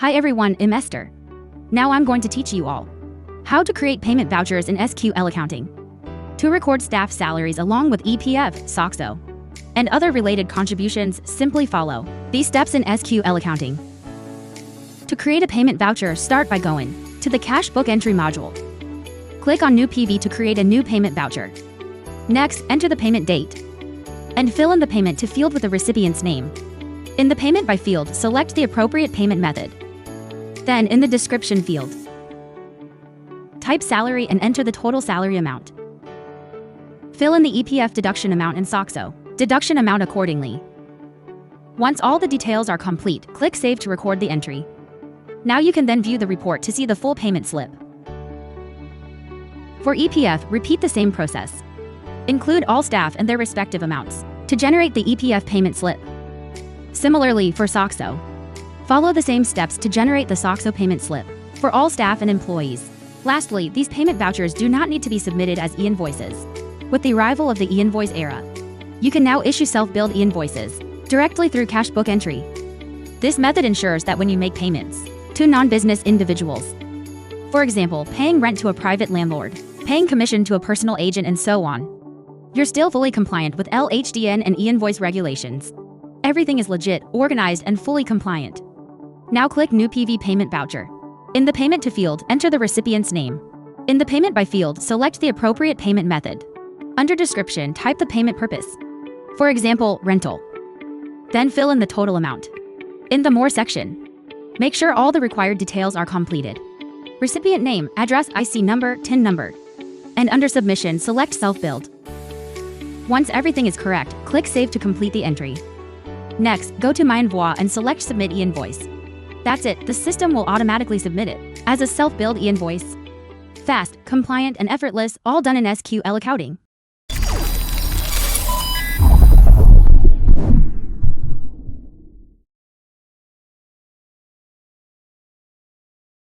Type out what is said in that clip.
Hi everyone, I'm Esther. Now I'm going to teach you all how to create payment vouchers in SQL accounting. To record staff salaries along with EPF, SOXO, and other related contributions, simply follow these steps in SQL accounting. To create a payment voucher, start by going to the Cash Book Entry module. Click on New PV to create a new payment voucher. Next, enter the payment date and fill in the payment to field with the recipient's name. In the Payment by field, select the appropriate payment method. Then, in the description field, type salary and enter the total salary amount. Fill in the EPF deduction amount and SOXO deduction amount accordingly. Once all the details are complete, click Save to record the entry. Now you can then view the report to see the full payment slip. For EPF, repeat the same process. Include all staff and their respective amounts to generate the EPF payment slip. Similarly, for SOXO, follow the same steps to generate the SOXO payment slip for all staff and employees. Lastly, these payment vouchers do not need to be submitted as e-invoices. With the arrival of the e-invoice era, you can now issue self-billed e-invoices directly through Cash Book Entry. This method ensures that when you make payments to non-business individuals, for example, paying rent to a private landlord, paying commission to a personal agent, and so on, you're still fully compliant with LHDN and e-invoice regulations. Everything is legit, organized, and fully compliant. Now click New PV Payment Voucher. In the Payment to field, enter the recipient's name. In the Payment by field, select the appropriate payment method. Under Description, type the payment purpose. For example, rental. Then fill in the total amount. In the More section, make sure all the required details are completed. Recipient name, address, IC number, TIN number. And under Submission, select Self-Billed. Once everything is correct, click Save to complete the entry. Next, go to My Envoi and select Submit e-invoice. That's it, the system will automatically submit it as a self-billed e-invoice. Fast, compliant, and effortless, all done in SQL accounting.